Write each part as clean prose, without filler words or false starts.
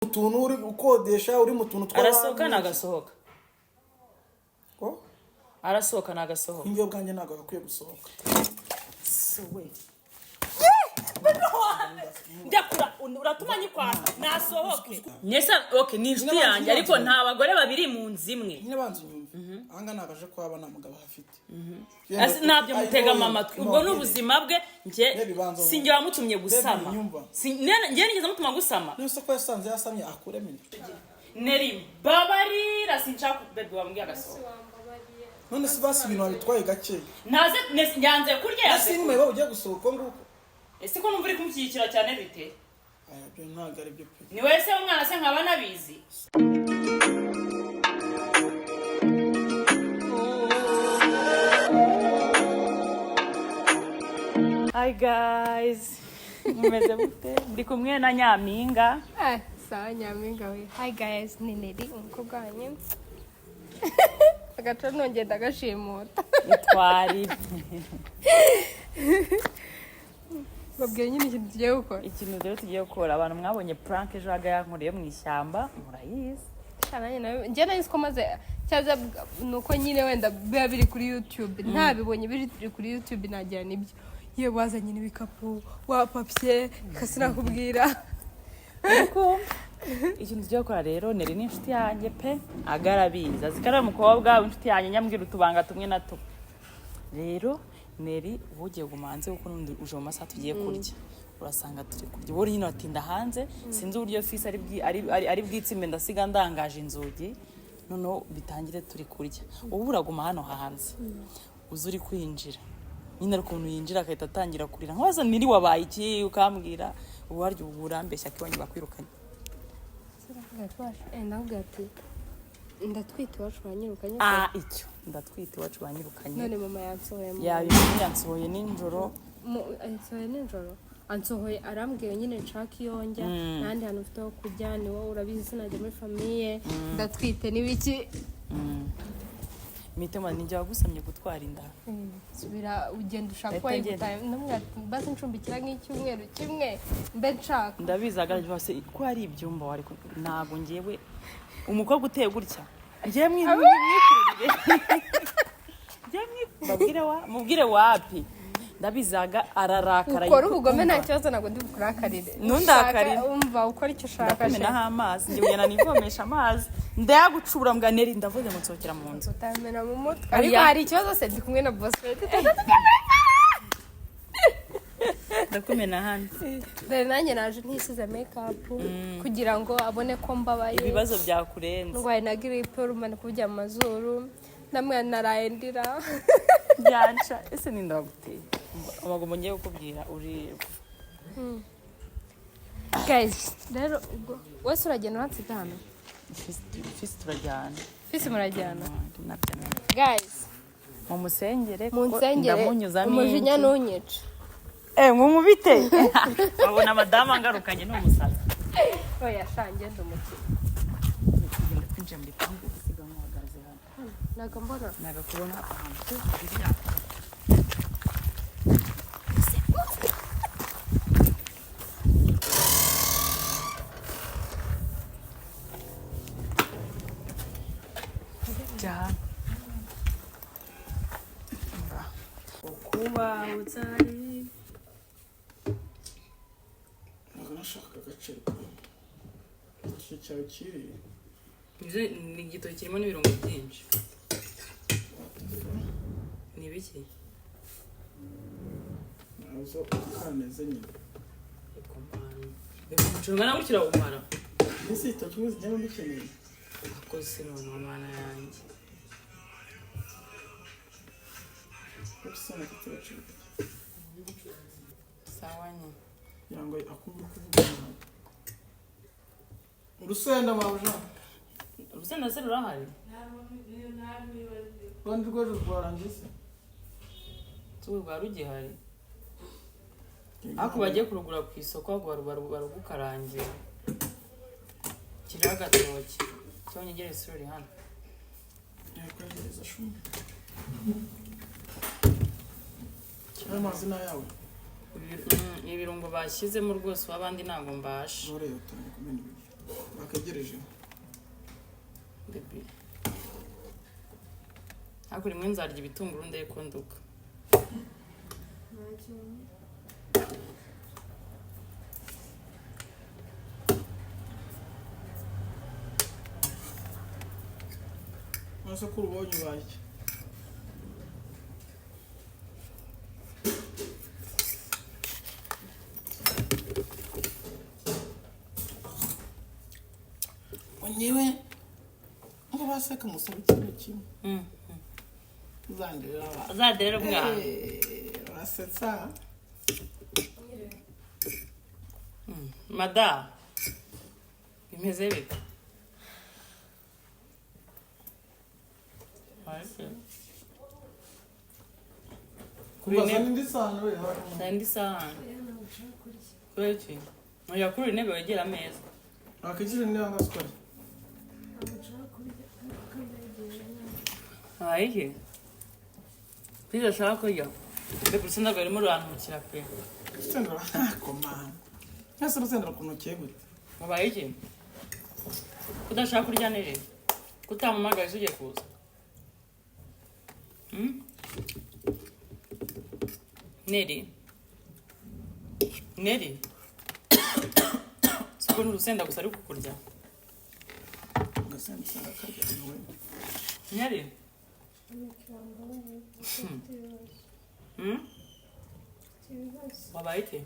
utuntu uri ukodesha uri mu tuntu arasohoka nagasohoka ko arasohoka nagasohoka ingiyo bwanjye ntago akwiye gusohoka so we ndakura uratuma nyikwata nasohoke nesa okay ni inshuti yanjye ariko nta bagore babiri mu nzu imwe nyine banzu nyumva anga nagaje ko abana mugabo afite nabyo mutega mama ubwo n'ubuzima bwe nje sinjye wamutumye gusama nje nigeze mutuma gusama nese ko yasanze yasamye akuremene neri babarira sinshaka bebe wambwiye agasohoka none se basi ibintu babitwaye gake naze nyanze kurya yase nyuma yo ugiye gusohoka nguko ese ko numva uri kumushyigikira cyane bite aya byo ntago ari byo pe ni wese umwana se nkaba nabizi Hi guys mumeze mute ndi kumwe na Nyampinga sawa Nyampinga we hi guys ni Neri umukobwa wanyu agaca nongenda agashimuta itwari babwiye nyine ikintu tugiye gukora ikintu rero tugiye gukora abantu mwabonye prank ejo haga yankoreye mu ishyamba murayizi njye nari ko maze cyaza nuko nyine wenda biba biri kuri YouTube ntabibonye biri kuri YouTube nagira nibyo ye wazanye n'ibikapu wa papier kasinakubwira ikintu tugiye gukora rero Neri ni inshuti yanjye pe agarabiza zikara umukobwa inshuti yanjye nyambwira utubanga tumwe na tumwe rero Neri ugiye gumanze kuko nundi uje mu masaha tugiye kurya urasanga turi kurya bori nyine watinda hanze sinzi uburyo fisi ari bwitsime ndasiga ndangaje inzugi none bitangire turi kurya ubu uraguma hano hanze uzuri kwinjira nyine ukuntu yinjira akahita atangira kurira nkabaza Neri wabaye iki ukambwira ubu haryo uburambeshya kibanye bakwirukanye ndabwati ndatwite iwacu banyirukanye icyo ndatwite iwacu banyirukanye none mama yansohoye yansohoye nijoro ansohoye nijoro ansohoye arambwiye nyine nshaka iyonjya nandi hantu ufite ho kujya ni wowe urabizi sinajya muri famiye ndatwite n'ibiki mitema ninjye wagusamye gutwara inda subira ugenda ushaka basi ncumbikira nk'icyumweru kimwe mbe nshaka ndabizi agarage hose ko ari ibyumba wari ntago ngewe umukobwa uteye gutya ngiye mwikurire mubwire wapi ndabizaga ararakara ukora ubugome nta kibazo ntabwo ndi bukurakarire ntundakarire umva ukora icyo ushaka ndamenaho amazi ngiye kugenda nivomesha amazi ndayagucura mbwa Neri ndavuze ngo nsohokera mu nzu utamena mu mutwe ariko hari ikibazo se ndi kumwe na boss ndakumena hano dore nanjye naje ntisize makeup kugira ngo abone ko mbabaye ibibazo byakurenze ndwaye na grippe urumana kujya mu mazuru namwe narayendira byanca ese nindaguteye amagambo ngiye kukubwira uri guys rero wese uragenda uransiga hano fisi turajyana fisi murajyana guys mumusengere ndamunyuza umujinya ntunyice mumubite babona madamu angarukanye n'umusaza oya shange ndumukire kwinjira muri kambi usiga muhagaze hano nagambona nagakubona ahantu kuba utari nashaka agace cyawe kiri ni igitoki kirimo n'ibirungo byinshi ni biki nazo kaneze nyine ncungana gukira umara ese itoki kimwe zijyamo bikeneye akoze none umwana yanjye usana kitwacu sawanya yango akumva kuvuga urusenda mabuja urusenda se rurahari rwanda rw'ejo rwarangise rwa rugihari ariko bagiye kurugura ku isoko barugukarangira kiriho agatoki cyonyegere isuri hano yakwegereza shumi kiriho amazina yawe ibirungo bashyizemo rwose w'abandi ntabwo mbasha dore utuntu kumena ibiryo ntegereje Baby. Ariko rimwe nzarya ibitunguru ndeye ko nduka. Nose ko urubonye ubaye iki? Ngewe ngo baseka musaba ikintu kimwe uzandirira abantu Uzandirira umwana. Urasetsa Mada. Bimeze bite? kubaza n'indi sahani we Nandi sahani. Kweki. Oya kuri intebe wegera ameza. akijire niyo ngasikora Ayihe. Pizza shaka kurya. Bebe urusenda rwarimo rurantukira pe. sendera komana nase rusendera kunokiye gute Wabaye iki? Kudashaka kurya nere? Kutamamagaza ugiye kuza? Neri? Neri? Siko n'urusenda gusa ari kukurya? ugasenda usanga karya nawe Neri? Wabaye iki?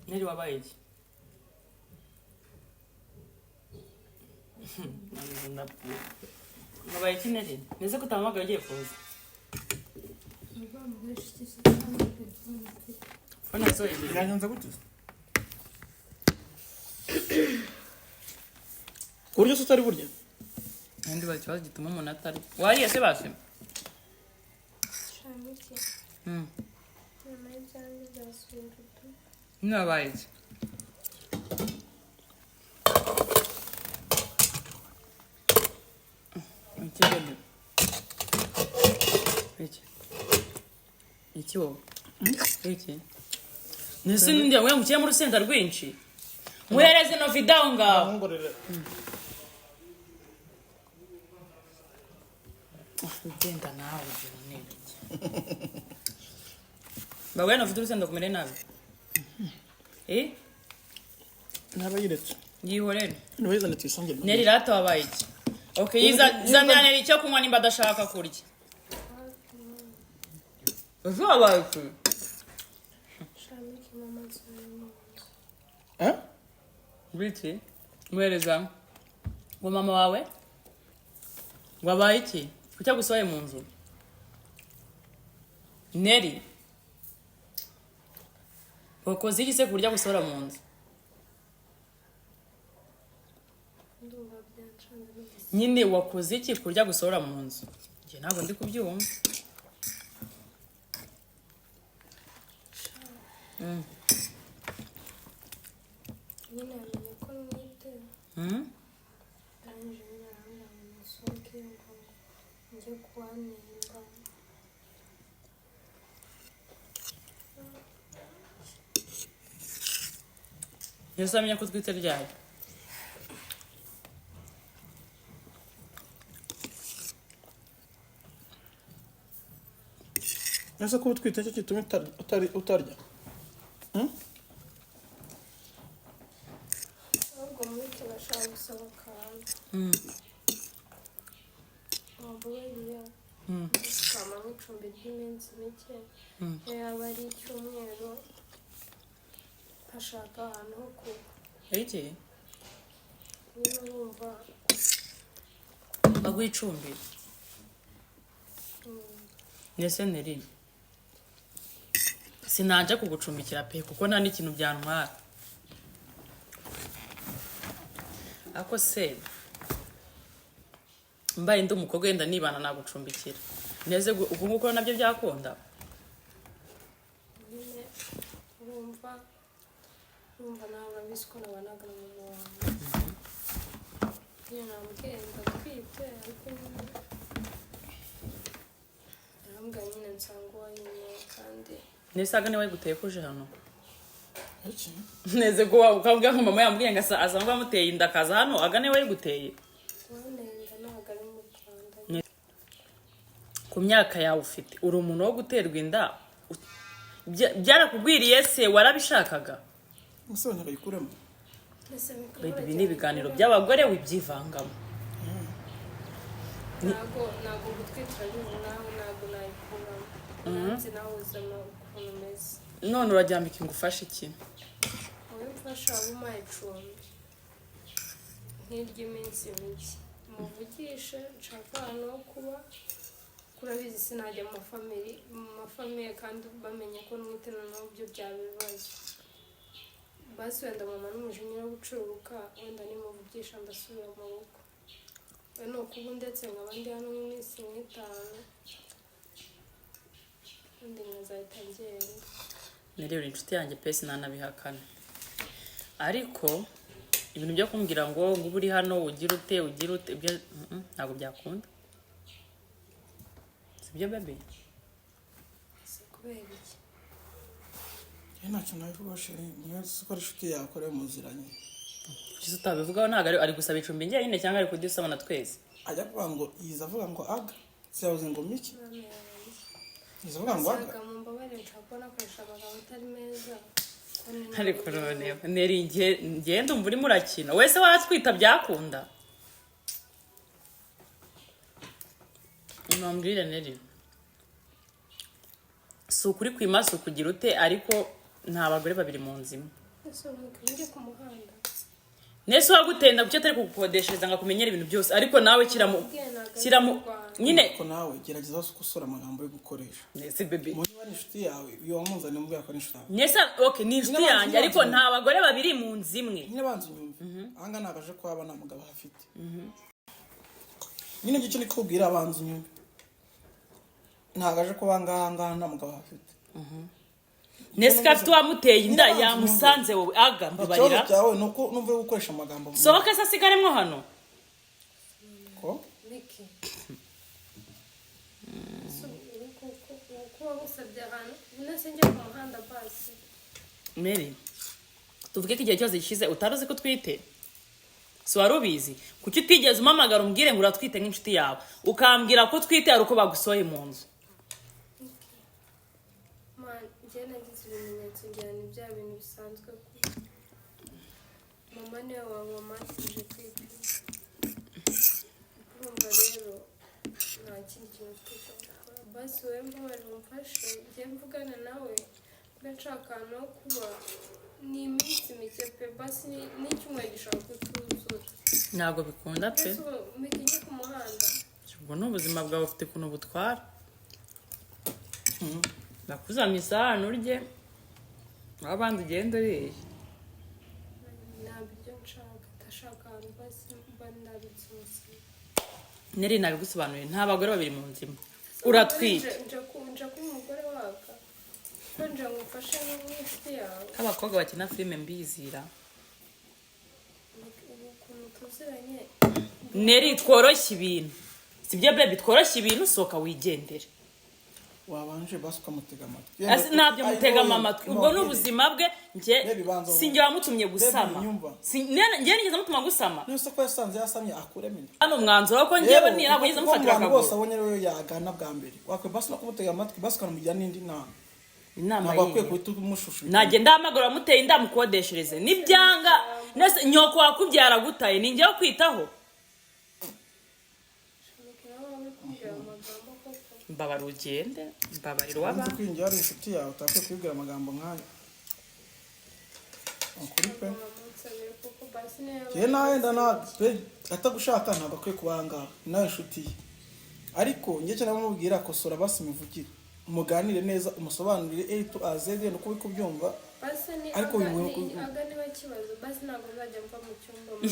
Neri wabaye iki? Wabaye iki Neri? Neze ko utamamagaye ugiye kuza? Fone yasohoye ibiri. byagenze gute kurya se utari burya Ndi ba kibazo gituma umuntu atari. Wariye se base? Nabaye iki? Ikigende. Iki wowe? Iki? Nese nindi yawe mukiye mu rusenda rwinshi. Muhereze no video ngaho. ngorere Ugenda nawe nene. Bawe no video rusenda kumere nabi. nabayiretse Yihorere. niwezane tuyisangire Neri rata wabaye iki? Okay, zanira Neri icyo kunywa nimba adashaka kurya. Uzo wabaye iki? Biti? Muhereza ngo mama wawe wabaye iki? Kucya gusohoye mu nzu? Neri wakoze iki se kurya gusohora mu nzu? Nyine wakoze iki kurya gusohora mu nzu? Njye ntabwo ndi kubyumva. nyine amenye ko mwite arangije nyine arambwira ngo musohoke ngo njye kuwanimba Yesu amenya ko twite ryari? ese ko utwite cyo kituma utarya ahubwo muri icyo bashaka gusaba akantu wambabariye ukama nk'icumbi ry'iminsi mike iyo yaba ari icyumweru hashaka ahantu ho kuba Iki? niba wumva Baguha icumbi. Nese Neri sinaje kugucumbikira pe kuko nta n'ikintu byantwara. Ako se mbaye ndi umukobwa wenda nibana nagucumbikira. Neze ubu nguko nabyo byakunda. nyine wumva ntabwo abizi ko nabanaga na mama wawe nyine namugenda twite ariko nyine arambwira nyine nsanga uwayinyoye kandi Nesaga niwe guteye kuje hano. iki Neze ko ukabwira ko mama yambwiye ngo azangwa muteye inda kaza hano agane we guteye. Ku myaka yawe ufite uri umuntu wo guterwa inda byarakugwiriye se warabishakaga? musonye bayikuremo Baby ni ibiganiro by'abagore wibyivangamo. ntabwo gutwitira nawe ntabwo nayikuramo nzi nawe uzana ukuntu umeze None urajyambika ingufasha iki? wowe mfasha umpaye icumbi nk'iry'iminsi mike muvugishe nshaka ahantu ho kuba kurabizi sinajya mu mafamiye kandi bamenye ko nwite noneho byo byaba ibibazo basi wenda mama n'umujinya wo gucururuka wenda nimuvugisha ndasubira mu rugo we ni ukuba ndetse nkaba ndi hano nk'iminsi nk'itanu undi nkazahita ngenda Nerero inshuti yanjye pesi nanabihakana. Ariko ibintu byo kumbwira ngo uri hano ugira ute ibyo ntabwo byakunda. Sibyo baby? kubera iki ntacyo nabivuga sheri niyo siko inshuti yakore muziranye Kizo utabivugaho ntabwo ari gusaba icumbi njye nyine cyangwa ari kudusaba na twese. ajya kuvuga ngo yiza avuga ngo aga siyabuze ngo miki yiza avuga ngo aga mumbabarire nshaka kubona akoresha amagambo atari meza Ariko none Neri ngende umva urimo urakina wese watwita byakunda. Unambwire Neri si ukuri kwimasa ukugira ute ariko nta bagore babiri mu nzima. ese umukiri ku muhanda Nese wagutenda kucyo atari kugukodeshereza ngo akumenyere ibintu byose ariko nawe kiramo nyine ko nawe gerageza gusura amagambo yo gukoresha Nese baby muri bari inshuti yawe iyo wamuzanye mu bwako n'inshuti yawe Nese okay ni inshuti yanjye ariko nta bagore babiri mu nzimwe nyine banze unyumve anga nagaje ko abana mugabo hafite nyine gice nikubwira abanze unyumve ntagaje ko banganga nta mugabo hafite Nese kafite wamuteye inda yamusanze wowe aga mbabarira ikibazo cyawe nuko numve gukoresha amagambo sohoka se sigaremwo hano ko Miki kuba gusabye ahantu nese njye ku muhanda basi Mary tuvuge ko igihe cyose gishize utaruzi ko twite si wari ubizi kuki utigeze umamagara umbwire ngo uratwite nk'inshuti yawe ukambwira ko twite ari uko bagusohoye mu nzu man njye nagize ibimenyetso ngira ni bya bintu bisanzwe mama niwe wamanishije kwipima urumva rero nta kindi kintu twita gukora basi wowe mbabarira umfashe njye mvugane nawe mbe nshaka ahantu ho kuba ni iminsi mike pe basi n'icyumweru gishobora kutuzura ntabwo bikunda pe ese ubu mikijye ku muhanda ubwo ni ubuzima bwawe ufite ukuntu butwara bakuzamya isahani urye abandi ugenda uriye ntabwo ibyo nshaka ndashaka ahantu basi mba ndabitse umusoro Neri nabigusobanuriye nta bagore babiri mu nzima uratwite nja kuba umugore waka ko nja ngufashe nk'inshuti yawe abakobwa bakina filime mbizira ubu ukuntu tuziranye Neri tworoshye ibintu sibyo baby tworoshye ibintu soka wigendere wabanje basuka mutega amatwi ntabyo mutega amatwi ubwo ni ubuzima bwe njye sinjye wamutumye gusama njye nigeze mutuma gusama nuse ko yasanze yasamye akuremo inda hano umwanzuro ko njyewe ntabwo nigeze mufatira abantu bose akaguru abonye rero yagana bwa mbere wakwe basi no kumutega amatwi basi kanamujyana n'indi nama inama ntabwo akwiye yiwe kuhita umushushu nagenda ahamagara wamuteye inda mukodeshereze nibyanga nese nyoko wakubyara gutaye ni njyewe kwitaho mbabara ugende mbabarira uwaba ubanza kwinjira ari inshuti yawe utakwiye kubibwira amagambo nk'ayo ukuri pe nawe atagushaka ntabwo akwiye kubanga nawe inshuti ye ariko njye cyane namubwira kosora basi mivugire umuganire neza umusobanurire A to A Z nuko uri kubyumva ariko aga niwe kibazo basi ntabwo nzajya mva mu cyumba mu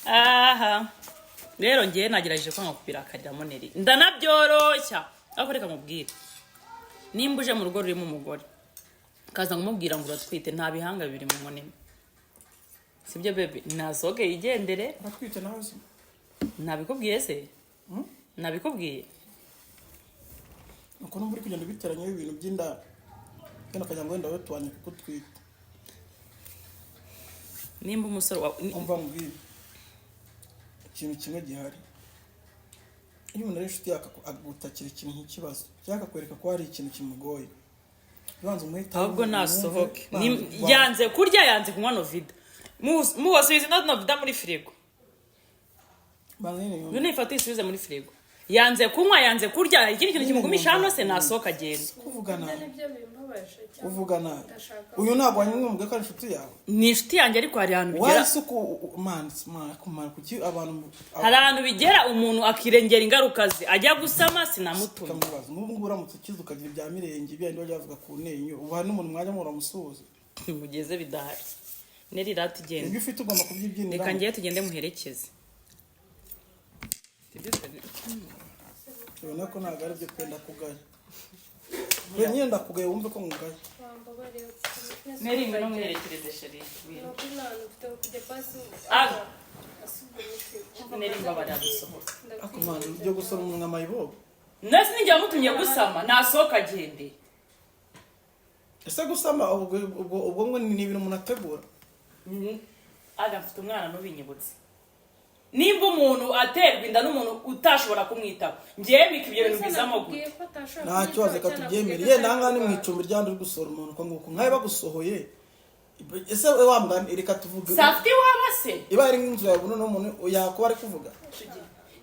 aha rero ngiye nagerageje kwanga kubirakarira Neri ndanabyoroshya ariko reka mubwire nimba uje mu rugo rurimo umugore kaza ngumubwira ngo uratwite nta bihanga bibiri mu munini sibyo baby nasoge yigendere uratwite nawe se nabikubwiye se nabikubwiye nuko numva uri kugenda biteranya ibintu by'indaro kandi akajya ngo wenda we tuwanye kuko twita nimba umusore wawe umva mubwire ikintu kimwe gihari iyo umuntu ari inshuti akagutakira ikintu nk'ikibazo cyangwa akakwereka ko hari ikintu kimugoye ubanza umuhita ahubwo nasohoke yanze kurya yanze kunywa novida muwasubize novida muri firigo ngwino ifate isubize muri firigo yanze kunywa yanze kurya ikindi kintu kimugumisha hano se nasohoka agenda uvugana uyu ntabwo wanyumwe ko ari inshuti yawe ni inshuti yanjye ariko hari ahantu bigera hari ahantu bigera umuntu akirengera ingaruka ze ajya gusama sinamutumye n'ubu ngubu uramutse ukize ukagira ibya mirenge ibyo bajya bavuga ku nenyo ubu hari n'umuntu mwajya muramusuhuza mugeze bidahari neri rati genda ibyo ufite ugomba kubyibyinira reka ngiye tugende muherekeze ubona ko ntabwo ari byo kwenda kugaya nyine ndakugaye wumve ko ngugaye neri ngwino muherekereze sheri neri mbabara gusohoka akomanda byo gusora umunwa mayibobo nasi ninjye wamutumye gusama nasohoka agende ese gusama ubwo ngo ni ibintu umuntu ategura mfite umwana n'ubinyibutse nimba umuntu aterwa inda n'umuntu utashobora kumwitaho ngewe mbika ibyo bintu bizamo gute nta kibazo reka tubyemere yenda ahangaha ni mu icumbi ryandi uri gusora umuntu uko nguko nkawe bagusohoye ese wambwira reka tuvuge safti waba se iba ari nk'inzu yawe noneho umuntu yakuba ari kuvuga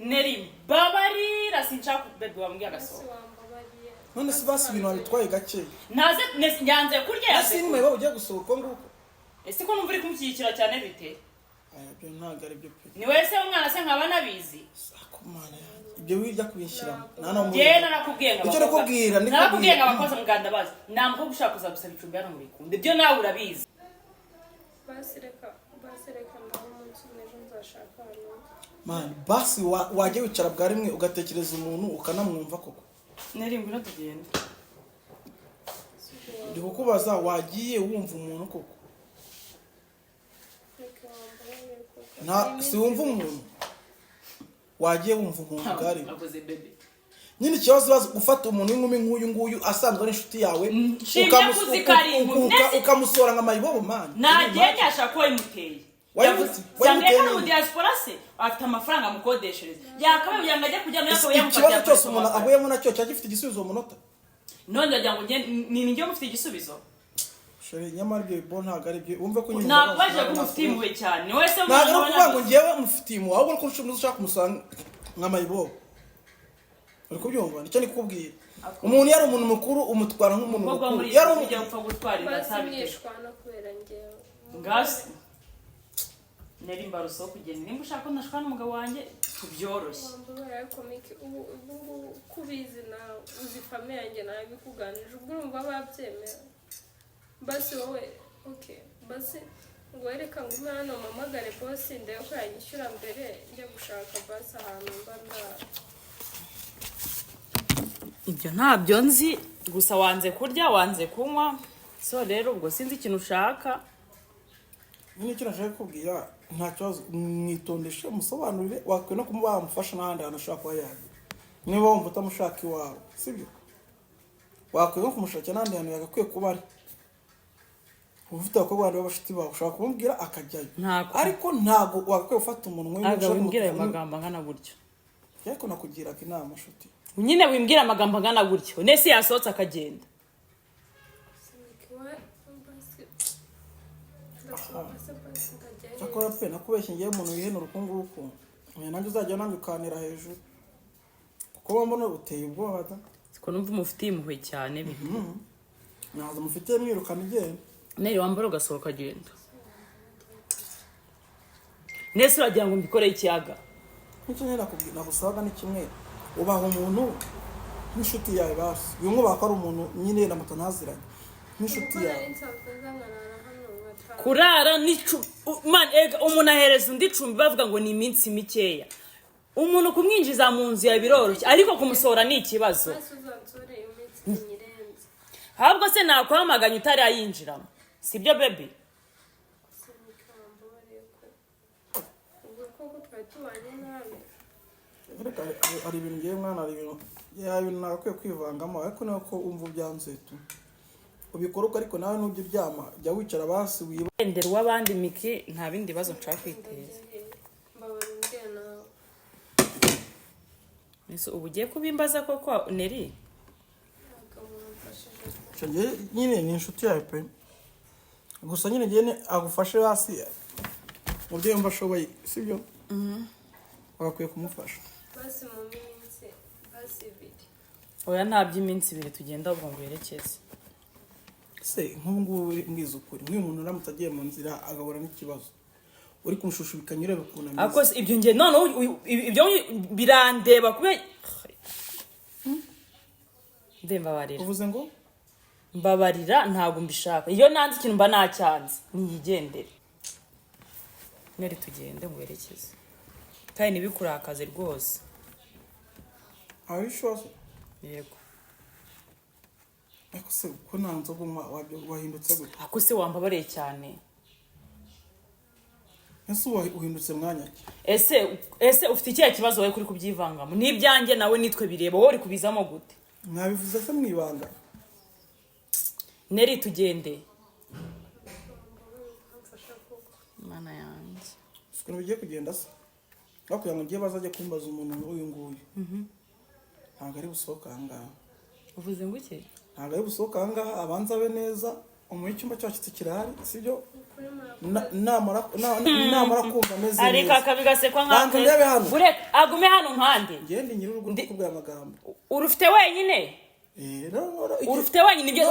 neri babarira sinshaka bebe wambwiye agasohoka none se basi ibintu wabitwaye gake naze nyanze kurya yaze ese nyuma ugiye gusohoka uko nguko ese ko numva uri kumushyigikira cyane bite ibyo ntabwo ari byo pe ni wese umwana se nkaba nabizi akomana ibyo wirya kubishyiramo njyewe narakubwiye ngo icyo nakubwira narakubwiye ngo abakozi muganda bazi nta mukobwa ushaka kuza gusaba icumbi hano muri kunde ibyo nawe urabizi basi reka ndaho umunsi n'ejo nzashaka man basi wajya wicara bwa rimwe ugatekereza umuntu ukanamwumva koko neri ngwino tugende ndi kukubaza wagiye wumva umuntu koko si wumva umuntu wagiye wumva umuntu bwari nyine ikibazo gufata umuntu w'inkumi nk'uyu nguyu asanzwe ari inshuti yawe ukamusora nka mayibobo mani nagende ashaka ko wayimuteye cyangwa ko mu diaspora se afite amafaranga amukodeshereza yakabaye kugira ngo ajye kujya muri ako ikibazo cyose umuntu ahuyemo nacyo cyari gifite igisubizo mu munota none ndagira ngo ni njye mufite igisubizo sheri nyamara ibyo bo ntabwo ari byo wumve ko nyine ntabwo baje kumufitiye impuhwe cyane ni wese ntabwo ari ukuvuga ngo njyewe mufitiye impuhwe ahubwo ko ushaka kumusanga nka mayibobo uri kubyumva nicyo ndi kukubwira umuntu yari umuntu mukuru umutwara nk'umuntu mukuru yari umujya gupfa gutwarira basimyishwa no kubera njyewe ngasi neri mbaruso kugenda nimba ushaka ko nashwana n'umugabo wanjye tubyoroshye ubu kubizi nawe uzi famiye yanjye nawe bikuganije ubwo urumva babyemera basi wowe okay basi ngo wereka ngo umwe hano mpamagare bosi ndebe ko yanyishyura mbere njya gushaka basi ahantu mba ndara ibyo ntabyo nzi gusa wanze kurya wanze kunywa so rero ubwo sinzi ikintu ushaka nyine icyo nashaka kubwira nta kibazo mwitondeshe musobanurire wakwiye no kumuba wamufasha n'ahandi hantu ushaka kuba yajya niba wumva utamushaka iwawe sibyo wakwiye no kumushakira n'ahandi hantu yagakwiye kuba ari ufite abakobwa bandi b'abashuti bawe ushobora kumubwira akajyayo ariko ntabwo wagakwiye gufata umuntu nk'uyu wimbwira ayo magambo angana gutyo ariko nakugiraga inama nshuti nyine wimbwira amagambo angana gutyo nese yasohotse akagenda cyakora pe nakubeshye ngewe umuntu wihenura uku nguku nanjye uzajya nanjye ukanira hejuru kuko mbona uteye ubwoba da siko numva umufitiye impuhwe cyane ntabwo mufitiye mwirukana igenda neri wambara ugasohoka agenda nese uragira ngo mbikoreye ikiyaga nicyo nyine nagusabaga ni kimwe ubaha umuntu nk'inshuti yawe basi bimwubaha ko ari umuntu nyine na moto ntaziranye nk'inshuti yawe kurara umuntu ahereza undi icumbi bavuga ngo ni iminsi mikeya umuntu kumwinjiza mu nzu yawe biroroshye ariko kumusohora ni ikibazo ahubwo se nakwamaganya utarayinjiramo sibyo bebe reka ari ibintu ngiye mwana ari ibintu ibintu nagakwiye kwivangamo ariko nuko umva ubyanze tu ubikora uko ariko nawe nujya uryama jya wicara basi wibendera uw'abandi Miki nta bindi bibazo nshaka kwiteza Niso ubu ugiye kubimbaza koko Neri nyine ni inshuti yawe pe gusa nyine gene agufashe hasi mubyeyi mba ashoboye sibyo bagakwiye kumufasha basi mu minsi basi ibiri oya nta by'iminsi ibiri tugenda ubwo ngo yerekeze se nk'ubu mwiza ukuri nk'uyu muntu uramutse agiye mu nzira agahura n'ikibazo uri kumushushushubikanya urebe ukuntu ameze ako ibyo ngiye none ibyo birandeba kubera ndembabarira uvuze ngo mbabarira ntabwo mbishaka iyo nanze ikintu mba nacyanze niyigendere Neri tugende ngo yerekeze kandi nibikurakaze rwose abishoze yego ariko se ko nta nzoga unywa wahindutse gute ako se wambabareye cyane ese uhindutse mwanya ki ese ufite ikihe kibazo wowe kuri kubyivangamo n'ibyanjye nawe nitwe bireba wowe uri kubizamo gute mwabivuze se mwibanga Neri tugende mana yanjye ukuntu bigiye kugenda se bakugira ngo ngiye bazajya kumbaza umuntu uyu nguyu ntabwo ari busohoka ahangaha uvuze ngo iki ntabwo ari busohoka ahangaha abanza abe neza umuha icyumba cyacitse kirahari sibyo namara kumva ameze neza ariko akabigasekwa banza ndebe hano bureka agume hano nkande ngende nyiri urugo kubwira amagambo urufite wenyine urufite wenyine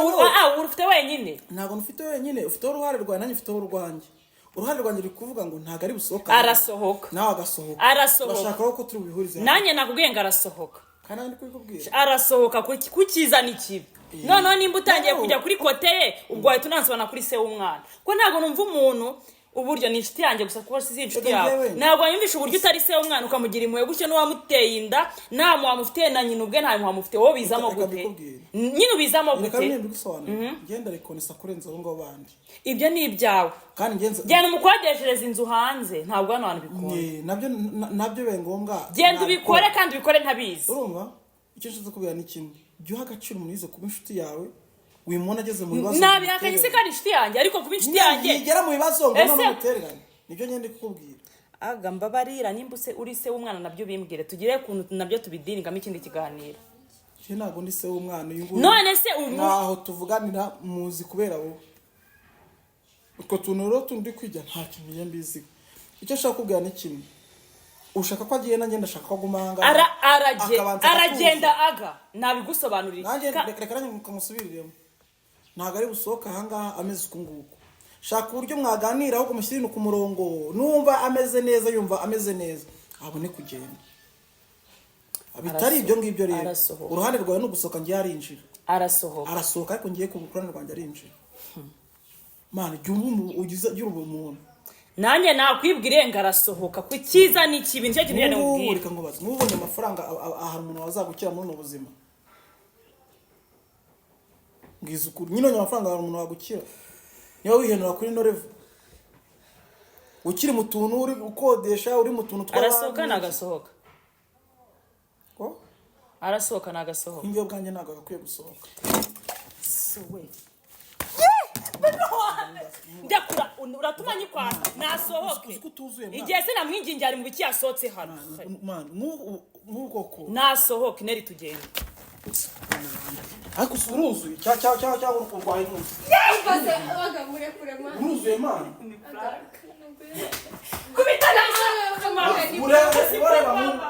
urufite wenyine ntabwo nufite wenyine ufiteho uruhare rwawe nanjye ufiteho urwanjye uruhare rwanjye ruri kuvuga ngo ntabwo ari busohoka arasohoka nawe agasohoka urashaka ko turi bubihurize nanjye nakubwiye ngo arasohoka kandi ndi kubikubwira arasohoka kukizana ikibi noneho nimba utangiye kujya kuri kote ye ubwo wahita unansobanura kuri se w'umwana ko ntabwo numva umuntu uburyo ni inshuti yanjye gusa kuba si inshuti yawe ntabwo wanyumvisha uburyo utari se w'umwana ukamugira impuhwe gutyo n'uwamuteye inda nta muha mufite na nyina ubwe nta muha mufite wowe bizamo gute nyine ubizamo gute reka mbigusobanurire ngenda rikonesa kurenza abo ngabo bandi ibyo ni ibyawe kandi genda umukodeshereza inzu hanze ntabwo hano hantu bikora nabyo bibaye ngombwa genda ubikore kandi ubikore ntabizi urumva icyo nshatse kubwira ni kimwe jya uha agaciro umuntu yize kuba inshuti yawe uyu muntu ageze mu bibazo nabihakanye se kandi inshuti yanjye ariko kuba inshuti yanjye yigera mu bibazo ngo n'umutererane nibyo ngende kukubwira aga mbabarira nimba uri se w'umwana nabyo bimbwire tugire ukuntu nabyo tubidiringamo ikindi kiganiro ntabwo ndi se w'umwana uyu nguyu none se ntaho tuvuganira muzi kubera wowe utwo tuntu rero tundi kwijya nta kintu njye mbiziho icyo nshaka kubwira ni kimwe ushaka ko agiye nanjye ndashaka ko aguma ahangaha aragenda aga nabigusobanurira nanjye reka nanjye mukamusubiriremo ntabwo ari busohoka ahangaha ameze uku nguku shaka uburyo mwaganira ahubwo mushyire ku murongo numva ameze neza yumva ameze neza abone kugenda bitari ibyo ngibyo rero uruhande rwawe no gusohoka ngiye arinjira arasohoka ariko ngiye ku ruhande rwanjye arinjira mana jya uba umuntu nanjye nakwibwire ngo arasohoka ku cyiza ni ikibi nicyo kintu yenda nkubwira reka nkubaze nk'ubonye amafaranga ahari umuntu wazagukira muri ubu buzima ngize ukuri nyine ubonye amafaranga ahari umuntu wagukira niba wihenura kuri ino revo ukiri mu tuntu uri ukodesha uri mu tuntu tw'abandi arasohoka nagasohoka arasohoka nagasohoka nk'ibyo bwanjye ntabwo agakwiye gusohoka ndakura uratuma nyikwaka nasohoke igihe se namwingingi ari mu biki yasohotse hano nasohoke Neri tugenda ariko uruzuye cyangwa urwaye uruzuye mana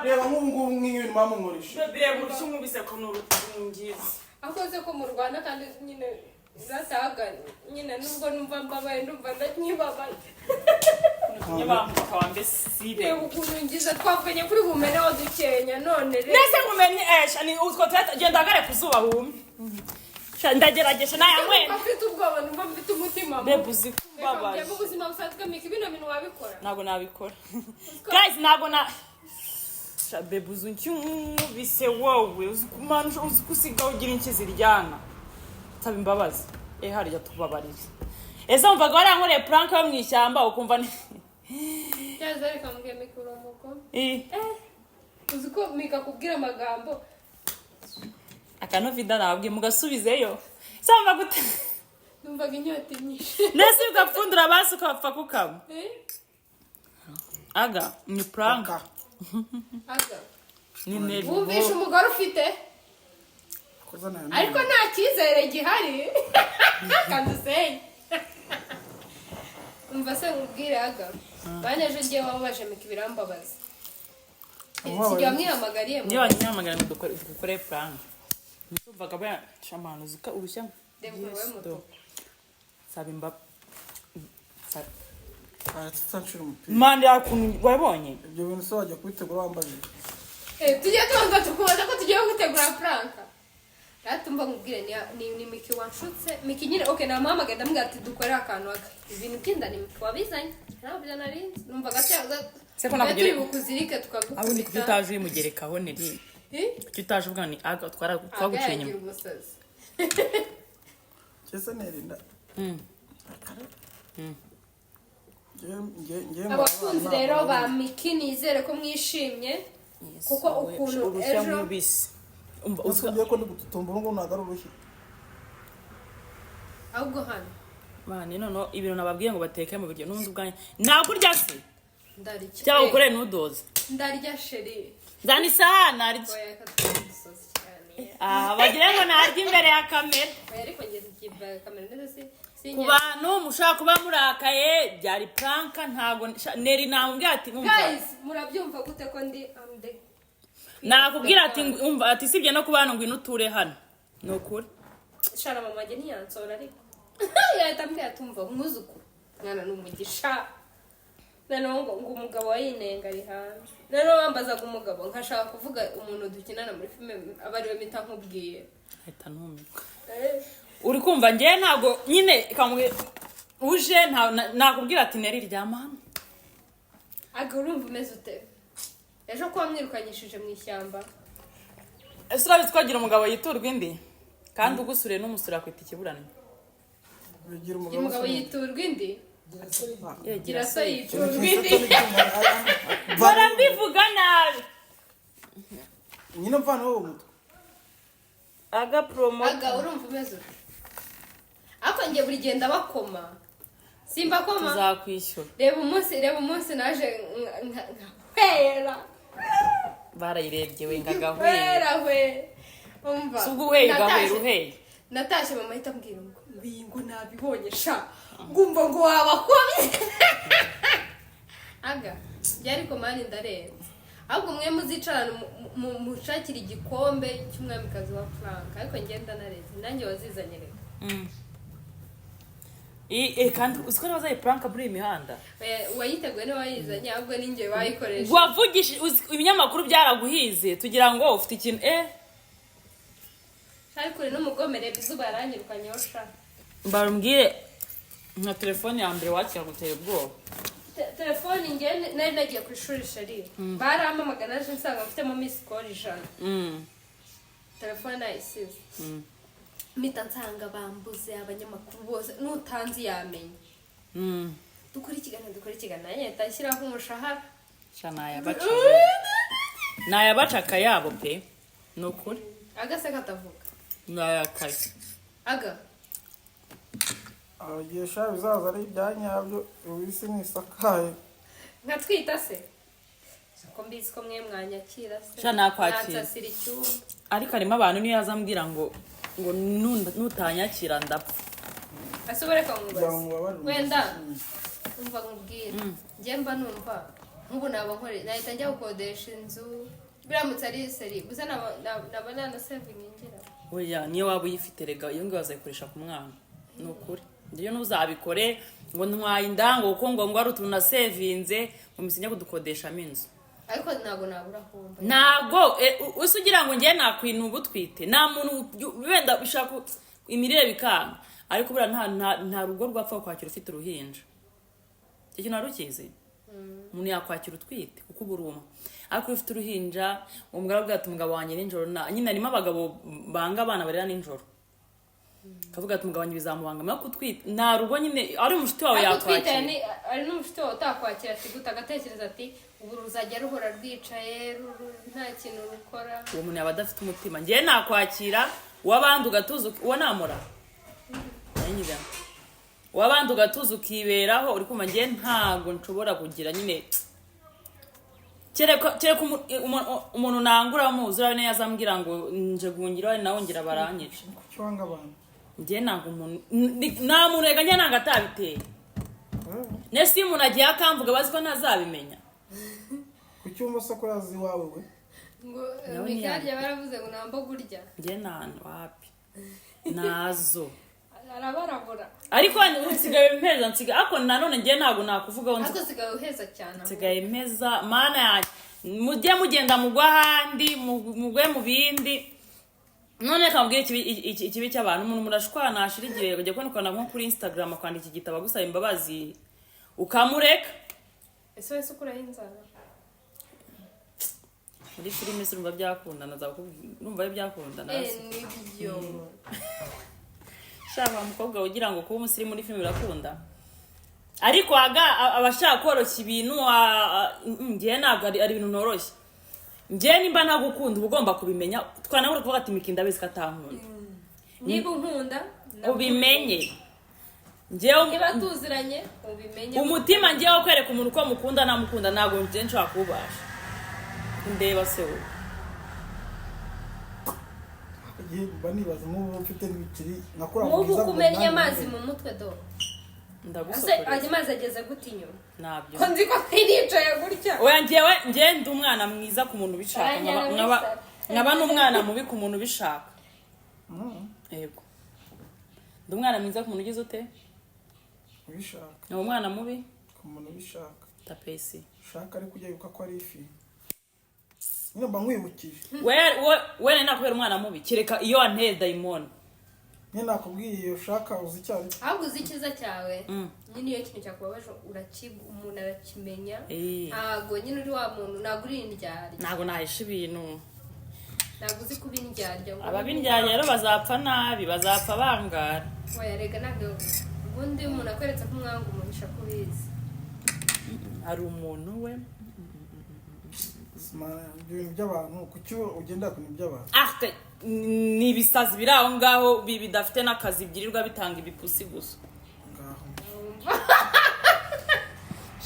reba nk'ubu ngubu nk'ibintu bamunkoresha bireba urushyi nk'ubise ko n'urungizi akoze ko mu Rwanda kandi nyine zasaga nyine nubwo numva mbabaye numva ndanyibabaye nyabambuka wambesire reba ukuntu ngize twavuganye kuri bumeneho dukenya none rero nese nkumenye ni utwo genda hagare ku zuba hume ndagerageje nayamwe afite ubwoba numva mfite umutima bebe uzi kubabaye mu buzima busanzwe Miki bino bintu wabikora ntabwo nabikora guys ntabwo na bebe uzi nk'ubise wowe uzi kumana uzi kusiga ugira inki ziryana nsaba imbabazi harya tubabarire ese wumvaga warankoreye prank yo mu ishyamba ukumva yaza reka mbwiye Miki uri umugome uzi ko mika kubwira amagambo akanovida nababwiye mugasubizeyo samba gute numvaga inyota nyinshi nese ugapfundura basi ukapfa kukaba aga ni prank aga ni Neri wumvisha umugore ufite ariko nta cyizere gihari kandi usenye umva se nkubwire aga banyeje ngiye wababaje mika ibirambabaza sijya mwihamagariye niyo wanyihamagara ngo dukore prank numvaga ba shamano zuka urushya saba imba tsanshira umupira mande yakuntu wabonye ibyo bintu se wajya kubitegura wambaye tujye tubanza tukubaza ko tugiye gutegura prank ratumva nkubwire ni miki wanshutse miki nyine okay namuhamagaye ndamubwira ati dukore akantu aka ibintu by'inda ni miki wabizanye ntabyo narinzi numvaga cyaza seko nakugire bukuzirike tukagukubita abundi kuki utaje uyimugerekaho Neri kuki utaje uvuga ni aga twaguciye inyuma cyese nerinda abakunzi rero ba miki nizere ko mwishimye kuko ukuntu ejo usubiye ko ndi gututumba ngo nagara urushyi ahubwo hano mani none ibintu nababwiye ngo bateke mu biryo n'undi ubwanya ntabwo urya se ndarya cyangwa ukore nudoze ndarya sheri zana isahani arya bagira ngo narya imbere ya kamera ariko ngeze ikiba kamera ndetse ku bantu mushaka kuba murakaye byari prank ntago Neri namubwira ati guys murabyumva gute ko ndi nakubwira ati umva ati sibye no kubana ngo inuture hano nokuri shara mama je ntiyansora ariko yahitambwira tumva umwuzukuru mwana n'umugisha nano ngo umugabo wayinenga ari hanze nano wambazaga umugabo nkashaka kuvuga umuntu dukinana muri filme abari we mita nkubwiye ahita numika uri kumva ngiye ntago nyine kamwe uje nakubwira ati Neri ryama hano aga urumva umeze ute ejo ko wamwirukanyishije mu ishyamba ese urabizi ko agira umugabo yiturwa indi kandi ugusuriye n'umusura kwita ikiburane umugabo yiturwa indi gira so yiturwa indi barambivuga nabi nyine mvana wowe umutwe aga promo aga urumva umeze ute ako ngiye buri genda bakoma simba koma tuzakwishyura reba umunsi naje nkahwera barayirebye wenga gahwera we umva sugu uheye gahwera uheye natashye mama ahita ambwira ngo ngo nabibonye sha ngumva ngo wabakomye aga byari komani ndarenze ahubwo mwe muzicarana mushakira igikombe cy'umwamikazi wa Frank ariko ngenda nareze nanjye wazizanye reka kandi uziko nabazaye prank muri iyi mihanda wayiteguye niba wayizanye ahubwo ninjye bayikoresha wavugisha ibinyamakuru byaraguhize tugira ngo ufite ikintu ariko uri n'umugomere izuba yaranyirukanyeho sha mbambwiye nka telefone ya mbere wakira gutera ubwoba telefone nge nari nagiye ku ishuri shari barampamagana naje nsanga mfitemo miss call 100 telefone nayisize mita nsanga bambuze abanyamakuru bose n'utanzi yamenye dukora ikiganiro nanjye tashyiraho umushahara sha nayabaca akayabo pe ni ukuri agase katavuga nayakaye aga abagesha bizaza ari ibyanyabyo ubisi nisakaye nkatwita se ko mbizi ko mwe mwanyakira se sha nakwakira natsasira icyuma ariko harimo abantu niyo yazambwira ngo nutanyakira ndapfa asubire kwa mubazi wenda umva nkubwira njye mba numva nk'ubu naba nkore nahita njya gukodesha inzu biramutse ari seri gusa naba nana saving ngira oya niyo waba uyifite rega iyo ngiyo wazayikoresha ku mwana ni ukuri ndiyo ntuzabikore ngo ntwaye indango kuko ngo ari utuntu nasevinze mu misinya kudukodeshamo inzu ariko ntabwo nabura kumva ntabwo usa ugira ngo njye nakwina ubutwite nta muntu wenda bishaka imirire bikanga ariko buriya nta rugo rwapfa kwakira ufite uruhinja icyo kintu wari ukizi umuntu yakwakira utwite kuko uba uruma ariko ufite uruhinja umugabo abwira ati umugabo wanjye nijoro nyine harimo abagabo banga abana barera nijoro kavuga ati mugabanya ibizamubangamira kutwita nta rugo nyine ari umushuti wawe yakwakira ari n'umushuti wawe utakwakira ati guta agatekereza ati ubu ruzajya ruhora rwicaye nta kintu rukora. uwo muntu yaba adafite umutima njyewe nakwakira uw'abandi ugatuza uwo namura uw'abandi ugatuza ukiberaho uri kumva njyewe ntabwo nshobora kugira nyine kereka umuntu nangura muzi urabe neza azambwira ngo nje guhungira nawe ngira baranyica kuki wanga abantu njyewe ntabwo umuntu nta muntu reka njye ntabwo atabiteye nese iyo umuntu agiye akamvuga bazi ko ntazabimenya kuki wumva se ko yazi iwawe we ngo mikarya baravuze ngo ntambo gurya njyewe nta wapi nazo arabarabura ariko nsigaye mpeza nsigaye ariko nanone njyewe ntabwo nakuvugaho ariko nsigaye uheza cyane nsigaye mpeza mana yanjye mujye mugenda mugwa ahandi mugwe mu bindi none kambwiye ikibi cy'abantu umuntu murashwana ashira igihe kujya kubona nko kuri Instagram akwandika igitabo agusaba imbabazi ukamureka ese wese ukuraho inzara muri filime urumva byakundana urumva byakundana nibyo shaka umukobwa ugira ngo kuba umusirimu muri filime birakunda ariko abashaka koroshya ibintu njyewe ntabwo ari ibintu noroshye njyewe nimba ntagukunda uba ugomba kubimenya twanabura kuvuga ati Miki ndabizi ko atankunda niba unkunda ubimenye njyewe niba tuziranye ubimenye umutima njyewe kwereka umuntu ko mukunda namukunda ntabwo njyewe nshobora kubasha ndeba se wowe mba nibaza nk'ubu mfite n'ibikiri nakura nk'ubu kumenya amazi mu mutwe do ndagusokora ase amazi ageze gute inyuma ntabyo ko nzi ko nicaye gutya oya njyewe ndi umwana mwiza ku muntu ubishaka nkaba n'umwana mubi ku muntu ubishaka yego ndi umwana mwiza ku muntu ugize ute ubishaka ni umwana mubi ku muntu ubishaka tapesi ushaka ariko ujya yuka ko ari ifi nyine mba nkwibukije we nakubera umwana mubi kereka iyo wanteye dayimoni nyine nakubwiye ushaka uzi icyo ari ahubwo uzi icyiza cyawe nyine iyo kintu cyakubabaje umuntu arakimenya ntabwo nyine uri wa muntu ntabwo uri indyarya ntabwo nahisha ibintu ntabwo uzi kuba indyarya ababindyarya rero bazapfa nabi bazapfa bangara wayarega ntabwo ubundi umuntu akweretse ko umwanga umuhisha ko ubizi hari umuntu we ibintu by'abantu kuki ugendera ku bintu by'abantu ni ibisazi biri aho ngaho bidafite n'akazi byirirwa bitanga ibipusi gusa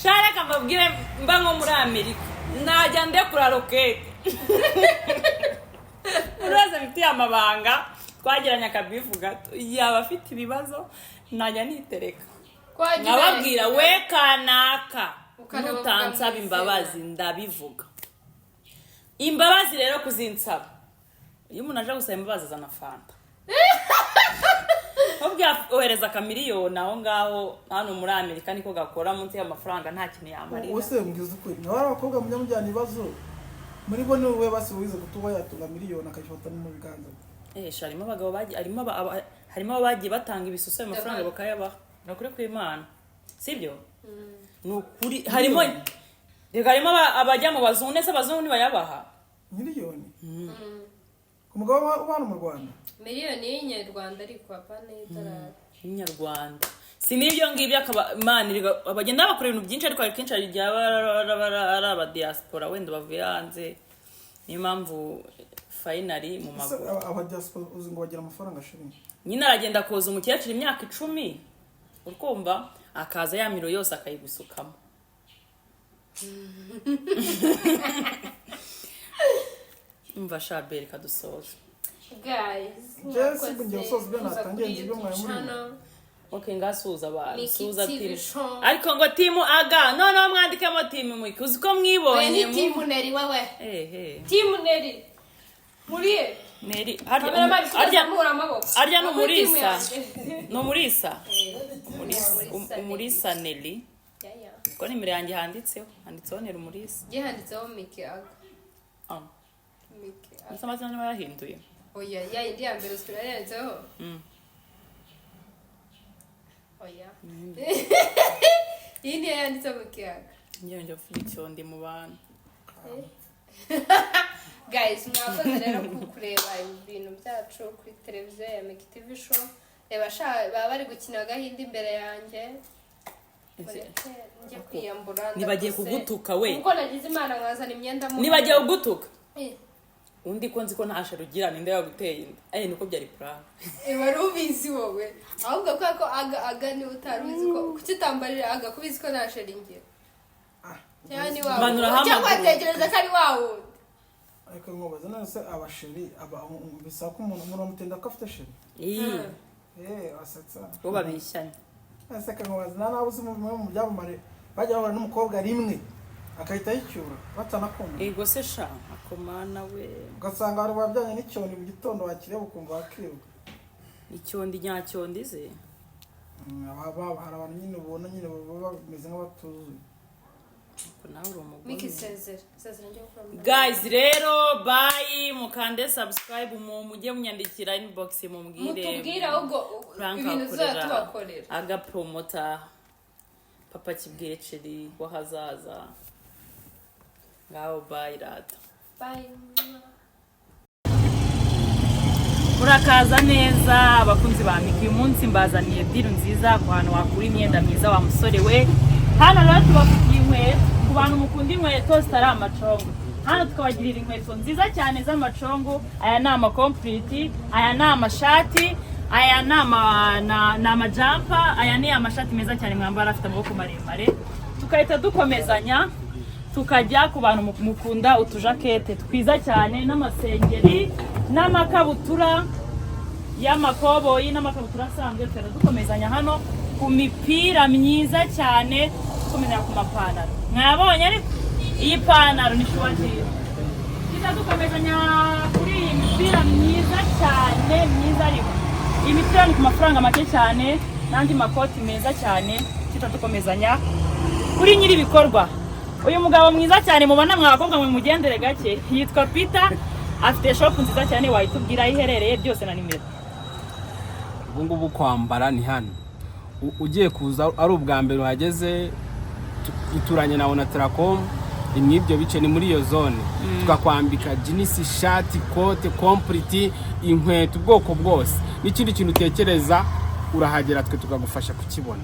shareka mbabwire mba nko muri Amerika najya ndekura rokete uraza bifitiye amabanga twagiranye akabifu gato yaba afite ibibazo najya nitereka nkababwira we kanaka nutansaba imbabazi ndabivuga imbabazi rero kuzinsaba iyo umuntu aje gusaba imbabazi azana fanta ohereza akamiliyoni aho ngaho hano muri Amerika niko gakora munsi y'amafaranga nta kintu yamarira use mbwiza ukuri nawe abakobwa mujya mujyana ibibazo muri bo niwe basibuze gutuba yatunga miliyoni akayifata no mu biganza harimo abagabo harimo abagiye batanga ibisusa y'amafaranga bakayabaha ni ukuri kw'Imana sibyo ni ukuri harimo abajya mu bazungu ndetse abazungu ntibayabaha miliyoni ku mugabo ubana mu Rwanda miliyoni y'inyarwanda ariko apana y'idolari y'inyarwanda si n'ibyo ngibyo bagenda bakora ibintu byinshi ariko akenshi hari igihe ari abadiaspora wenda bavuye hanze niyo mpamvu finally mu maguru abadiaspora uzi ngo bagira amafaranga shiringi nyine aragenda koza umukecuru imyaka 10 ukumva akaza ya miro yose akayigusukamo umva shabere kadusoza guys Jesse ngiye gusoza ibyo natangiye ibyo mwari muri okay ngasuza abantu suza team ariko ngo team aga no mwandikemo team mwiki uziko mwibonye ni team Neri wewe team Neri muri Neri arya no murisa umurisa Neri ko nimero yanjye handitseho Neri umurisa handitseho Miki aga Miki aga amazina nayo yahinduye oya indi ya mbere usura yanditseho oya iyi niyo yanditseho Miki aga njye mvuga icyo ndi mu bantu guys mwakoze rero kureba ibintu byacu kuri televiziyo ya Miki TV show baba bari gukina agahinde imbere yanjye njye kwiyambura nibagiye kugutuka we kuko nagize imana nkazana imyenda mu nibagiye kugutuka undi ko nzi ko nta shero ugira ninde yaguteye inda niko byari plan wari ubizi wowe ahubwo ko aga ni utaruzi ko kukitambarira aga kubizi ko nta shero ingira cyane wawe cyangwa ategereza ko ari wawe ariko ngobaza nase abasheri bisaba ko umuntu mutenda ko afite sheri asatsa bo babishyanye ese kangobaza nabuze mu byabumare bajya bahura n'umukobwa rimwe akahita yicyura batanakunda ego se sha akomana we ugasanga bari babyanye n'icyondi mu gitondo wakireba ukumva wakiruka icyondi nyacyondi ze hari abantu nyine ubona nyine baba bameze nk'abatuzuye guys rero bye mukande subscribe mujye munyandikira inbox mutubwira ahubwo ibintu tubakorera aga promoter papa Kibweceri wahazaza ngaho bye rata bye urakaza neza abakunzi ba Miki uyu munsi mbazaniye deal nziza ku hantu wakura imyenda myiza wa musore we hano rero tubafitiye inkweto ku bantu mukunda inkweto zitari amacongo hano tukabagirira inkweto nziza cyane z'amacongo aya ni complete aya ni amashati aya ni amajampa aya ni amashati meza cyane mwambara afite amaboko maremare tukahita dukomezanya tukajya ku bantu mukunda utujakete twiza cyane n'amasengeri n'amakabutura y'amakoboyi n'amakabutura asanzwe tukajya dukomezanya hano ku mipira myiza cyane dukomezanya ku mapantaro mwabonye ariko iyi pantaro ni shuwatire tukajya dukomezanya kuri iyi mipira myiza cyane myiza ariko iyi mipira ni ku mafaranga make cyane n'andi makoti meza cyane tukajya dukomezanya kuri nyiri ibikorwa uyu mugabo mwiza cyane mubona mwabakobwa mwe mugendere gake yitwa Peter afite shop nziza cyane wayitubwira iherereye byose na nimero ubungubu kwambara ni hano ugiye kuza ari ubwa mbere uhageze ituranye na Onatracom imwibyo bice ni muri iyo zone tukakwambika jeans shati kote complete inkweto ubwoko bwose n'ikindi kintu utekereza urahagera twe tukagufasha kukibona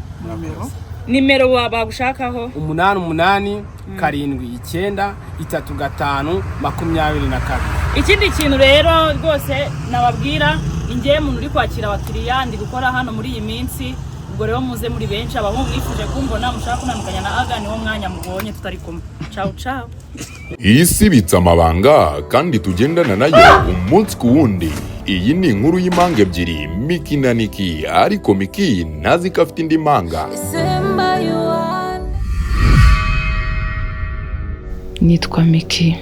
nimero wabagushakaho 88 79 35 22. Ikindi kintu rero rwose nababwira ingiye muntu uri kwakira abakiriya ndi gukora hano muri iyi minsi ubwo rero muze muri benshi abahungu mwifuje kumbona mushaka kunamukanya na Aga niwo mwanya mubonye tutari kumwe ciao ciao isi bitsa amabanga kandi tugendana nayo umunsi ku wundi iyi ni inkuru y'imanga ebyiri Miki na Niki ariko Miki ntazi ko afite indi manga nitwa Miki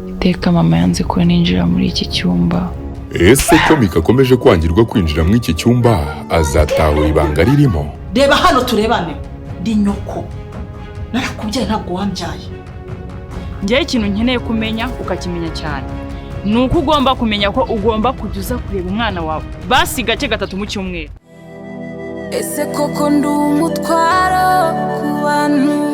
iteka mama yanze ko ninjira muri iki cyumba ese ko Miki akomeje kwangirwa kwinjira muri iki cyumba azatahura ibanga ririmo reba hano turebane ndi nyoko narakubyaye ntabwo wambyaye ngiye ikintu nkeneye kumenya ukakimenya cyane nuko ugomba kumenya ko ugomba kujya kureba umwana wawe basi gace gatatu mu cyumweru ese koko ndi umutwaro ku bantu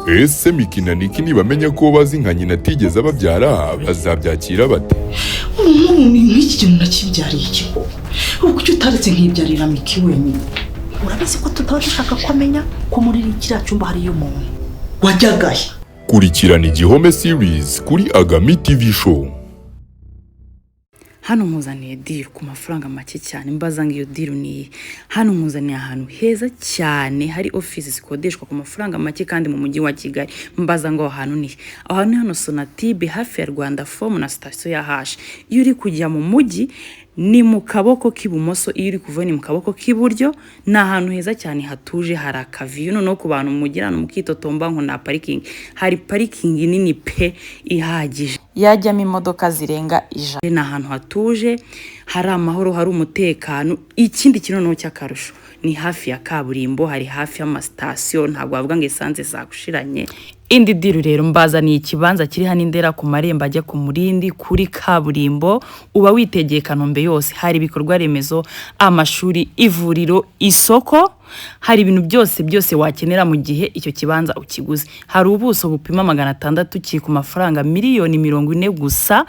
ese Miki na Niki nibamenya ko bazi nka nyina atigeze ababyara bazabyakira bate nk'iki kintu nakibyariye ikigo uko utaretse nkibyarira Miki wenyine urabizi ko tutaba dushaka kumenya ko muri kiriya cyumba hariyo umuntu wajyagaye kurikirana Igihome series kuri Agami TV show. hano muzaniye deal ku mafaranga make cyane mbaza ngo iyo deal ni hano muzaniye ahantu heza cyane hari office zikodeshwa ku mafaranga make kandi mu mujyi wa Kigali mbaza ngo ahantu ni hano Sonatube hafi ya Rwanda Form na station ya Hash iyo uri kujya mu mujyi ni mu kaboko k'ibumoso iyo uri kuva ni mu kaboko k'iburyo ni ahantu heza cyane hatuje hari akaviyo no ku bantu mugirana mukitotomba nko na parking hari parking nini pe ihagije yajyamo imodoka zirenga ijana ni ahantu hatuje hari amahoro hari umutekano ikindi kintu no cy'akarusho ni hafi ya kaburimbo hari hafi y'amastation ntabwo bavuga ngo esanse zagushiranye indi diru rero mbazaniye ikibanza kiri hano Indera ku marembo ajya ku Murindi kuri kaburimbo uba witegeye Kanombe yose hari ibikorwa remezo amashuri ivuriro isoko hari ibintu byose wakenera mu gihe icyo kibanza ukiguze. Hari ubuso bupima 600 kiri ku mafaranga miliyoni 40 gusa.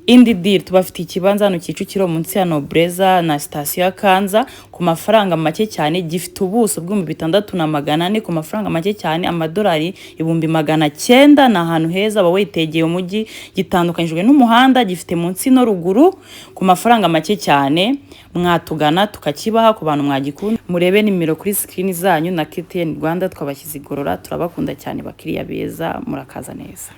Indi deal tubafitiye ikibanza hano Kicukiro munsi ya Nobreza na station ya Kanza ku mafaranga make cyane, gifite ubuso bw'ibihumbi 6,400 ku mafaranga make cyane, amadolari 900. na ahantu heza aba wetegeye umujyi, gitandukanyijwe n'umuhanda, gifite munsi no ruguru ku mafaranga make cyane. Mwatugana tukakibaha ku bantu mwagikunda. Murebe nimero kuri screen zanyu na KTN Rwanda twabashyize igorora. Turabakunda cyane bakiriya beza, murakaza neza.